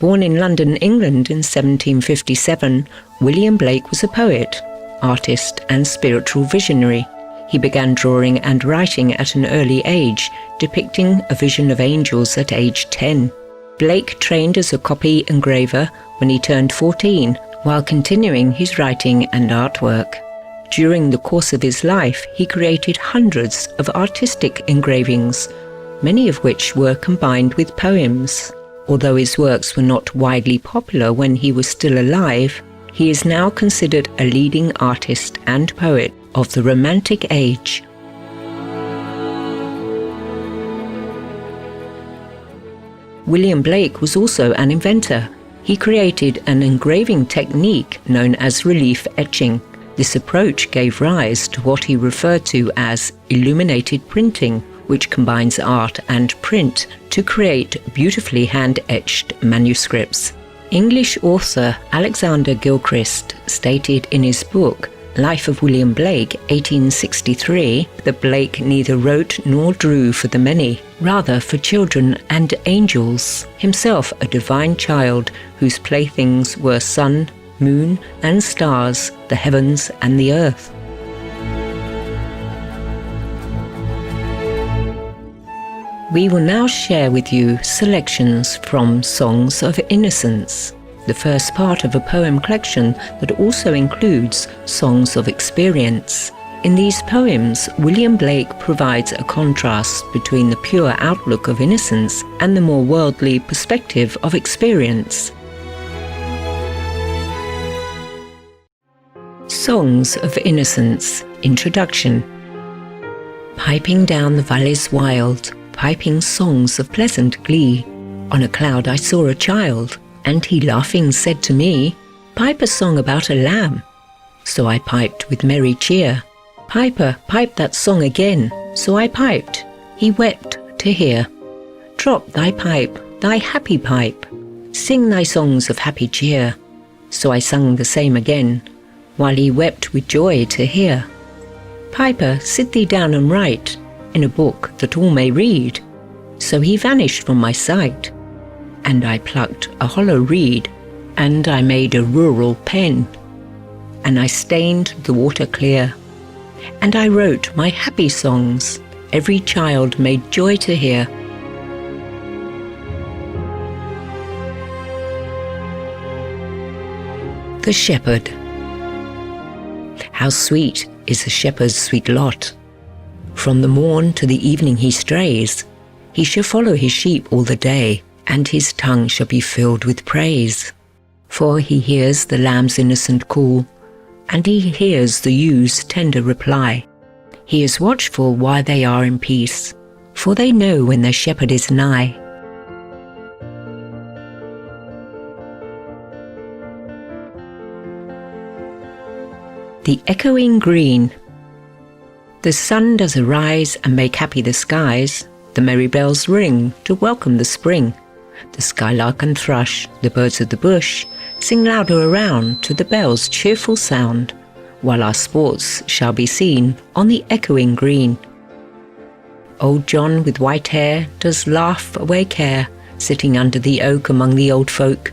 Born in London, England in 1757, William Blake was a poet, artist and spiritual visionary. He began drawing and writing at an early age, depicting a vision of angels at age 10. Blake trained as a copy engraver when he turned 14, while continuing his writing and artwork. During the course of his life, he created hundreds of artistic engravings, many of which were combined with poems. Although his works were not widely popular when he was still alive, he is now considered a leading artist and poet of the Romantic Age. William Blake was also an inventor. He created an engraving technique known as relief etching. This approach gave rise to what he referred to as illuminated printing, which combines art and print to create beautifully hand-etched manuscripts. English author Alexander Gilchrist stated in his book, Life of William Blake, 1863, that Blake neither wrote nor drew for the many, rather for children and angels, himself a divine child whose playthings were sun, moon and stars, the heavens and the earth. We will now share with you selections from Songs of Innocence, the first part of a poem collection that also includes songs of experience. In these poems, William Blake provides a contrast between the pure outlook of innocence and the more worldly perspective of experience. Songs of Innocence. Introduction. Piping down the valleys wild, piping songs of pleasant glee, on a cloud I saw a child, and he laughing said to me, "Pipe a song about a lamb." So I piped with merry cheer. "Piper, pipe that song again." So I piped. He wept to hear. "Drop thy pipe, thy happy pipe. Sing thy songs of happy cheer." So I sung the same again, while he wept with joy to hear. "Piper, sit thee down and write in a book that all may read." So he vanished from my sight, and I plucked a hollow reed, and I made a rural pen, and I stained the water clear, and I wrote my happy songs every child made joy to hear. The Shepherd. How sweet is the shepherd's sweet lot! From the morn to the evening he strays. He shall follow his sheep all the day, and his tongue shall be filled with praise. For he hears the lamb's innocent call, and he hears the ewes' tender reply. He is watchful while they are in peace, for they know when their shepherd is nigh. The Echoing Green. The sun does arise and make happy the skies. The merry bells ring to welcome the spring. The skylark and thrush, the birds of the bush, sing louder around to the bell's cheerful sound, while our sports shall be seen on the echoing green. Old John with white hair does laugh away care, sitting under the oak among the old folk.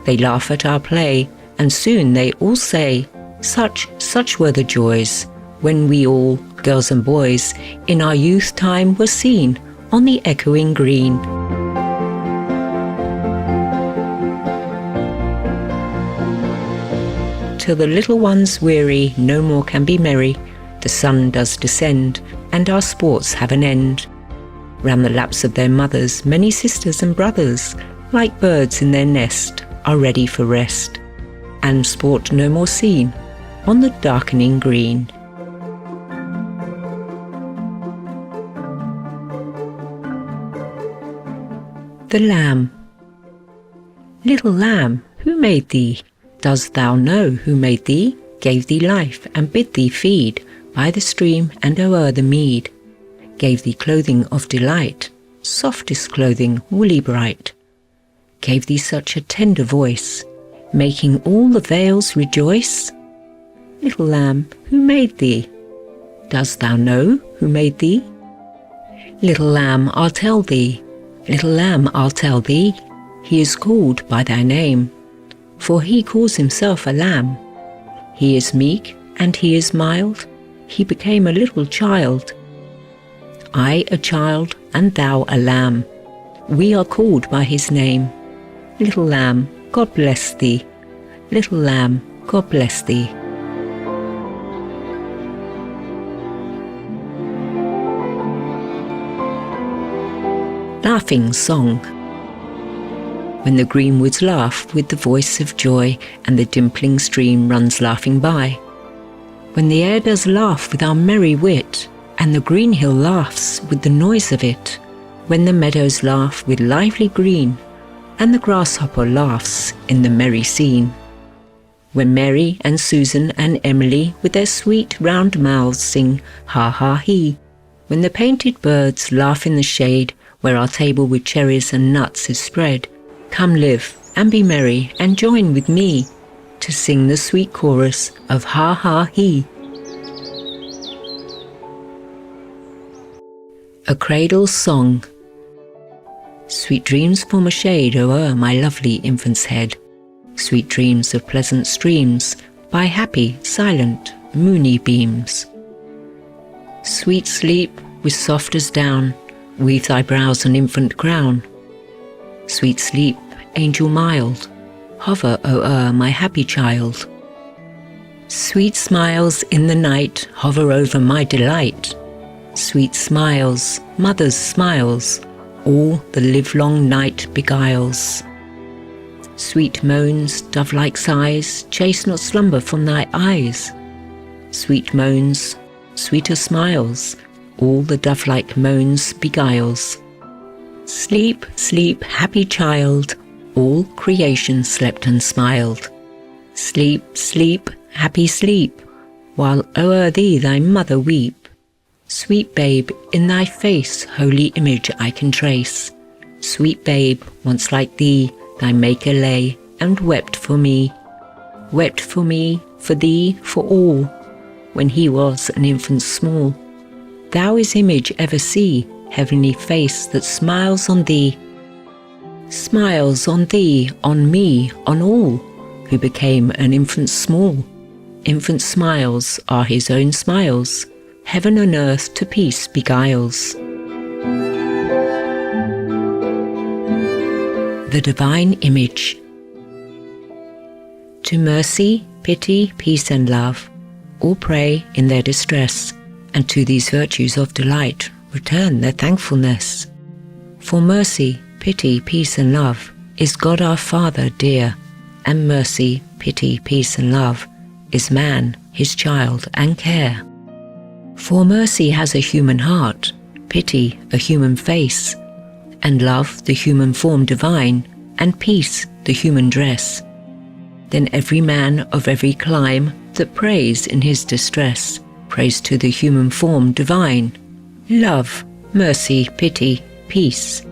They laugh at our play, and soon they all say, Such were the joys, when we all, girls and boys, in our youth time were seen on the echoing green. Till the little ones weary, no more can be merry. The sun does descend, and our sports have an end. Round the laps of their mothers, many sisters and brothers, like birds in their nest, are ready for rest, and sport no more seen on the darkening green. The Lamb. Little lamb, who made thee? Dost thou know who made thee? Gave thee life, and bid thee feed by the stream and o'er the mead. Gave thee clothing of delight, softest clothing, woolly bright. Gave thee such a tender voice, making all the vales rejoice. Little lamb, who made thee? Dost thou know who made thee? Little lamb, I'll tell thee. Little lamb, I'll tell thee. he is called by thy name, for he calls himself a lamb. He is meek and he is mild, he became a little child. I a child and thou a lamb, we are called by his name. Little lamb, God bless thee. Little lamb, God bless thee. Laughing Song. When the green woods laugh with the voice of joy, and the dimpling stream runs laughing by. When the air does laugh with our merry wit, and the green hill laughs with the noise of it. When the meadows laugh with lively green, and the grasshopper laughs in the merry scene. When Mary and Susan and Emily with their sweet round mouths sing ha ha he. When the painted birds laugh in the shade, where our table with cherries and nuts is spread. Come live and be merry and join with me to sing the sweet chorus of ha ha he. A Cradle Song. Sweet dreams form a shade o'er my lovely infant's head. Sweet dreams of pleasant streams by happy, silent, moony beams. Sweet sleep with soft as down, weave thy brows an infant crown. Sweet sleep, angel mild, hover o'er my happy child. Sweet smiles in the night hover over my delight. Sweet smiles, mother's smiles, all the livelong night beguiles. Sweet moans, dove-like sighs, chase not slumber from thy eyes. Sweet moans, sweeter smiles, all the dove-like moans beguiles. Sleep, sleep, happy child, all creation slept and smiled. Sleep, sleep, happy sleep, while o'er thee thy mother weep. Sweet babe, in thy face holy image I can trace. Sweet babe, once like thee, thy Maker lay and wept for me. Wept for me, for thee, for all, when he was an infant small. Thou his image ever see, heavenly face that smiles on thee. Smiles on thee, on me, on all, who became an infant small. Infant smiles are his own smiles, heaven and earth to peace beguiles. The Divine Image. To mercy, pity, peace and love, all pray in their distress, and to these virtues of delight return their thankfulness. For mercy, pity, peace and love is God our Father dear, and mercy, pity, peace and love is man, his child and care. For mercy has a human heart, pity a human face, and love the human form divine, and peace the human dress. Then every man of every clime that prays in his distress prays to the human form divine, love, mercy, pity, peace.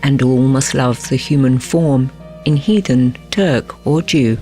And all must love the human form in heathen, Turk or Jew.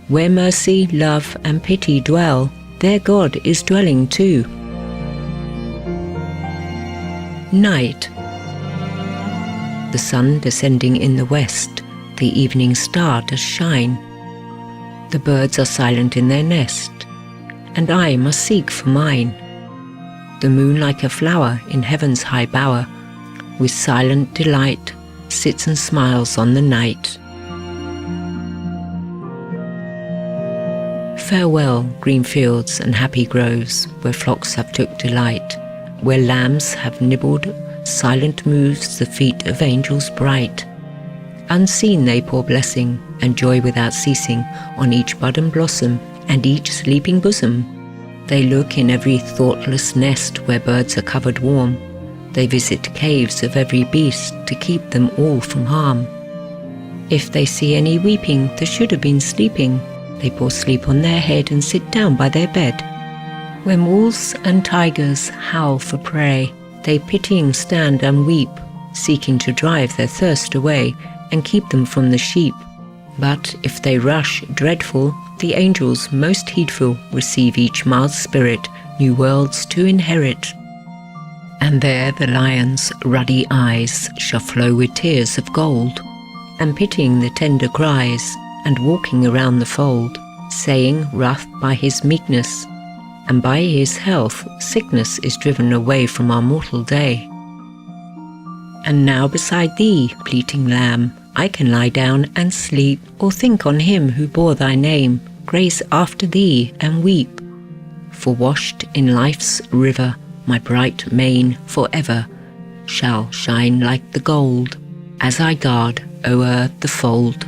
Where mercy, love and pity dwell, there God is dwelling too. Night. The sun descending in the west, the evening star does shine. The birds are silent in their nest, and I must seek for mine. The moon like a flower in heaven's high bower, with silent delight, sits and smiles on the night. Farewell, green fields and happy groves, where flocks have took delight, where lambs have nibbled, silent moves the feet of angels bright. Unseen they pour blessing and joy without ceasing on each bud and blossom and each sleeping bosom. They look in every thoughtless nest where birds are covered warm. They visit caves of every beast to keep them all from harm. If they see any weeping that should have been sleeping, they pour sleep on their head and sit down by their bed. When wolves and tigers howl for prey, they pitying stand and weep, seeking to drive their thirst away and keep them from the sheep. But if they rush dreadful, the angels most heedful receive each mild spirit new worlds to inherit. And there the lion's ruddy eyes shall flow with tears of gold. and pitying the tender cries, and walking around the fold, saying, wrath by his meekness, and by his health sickness is driven away from our mortal day. And now beside thee, bleating lamb, I can lie down and sleep, or think on him who bore thy name, graze after thee and weep. For washed in life's river, my bright mane forever shall shine like the gold, as I guard o'er the fold.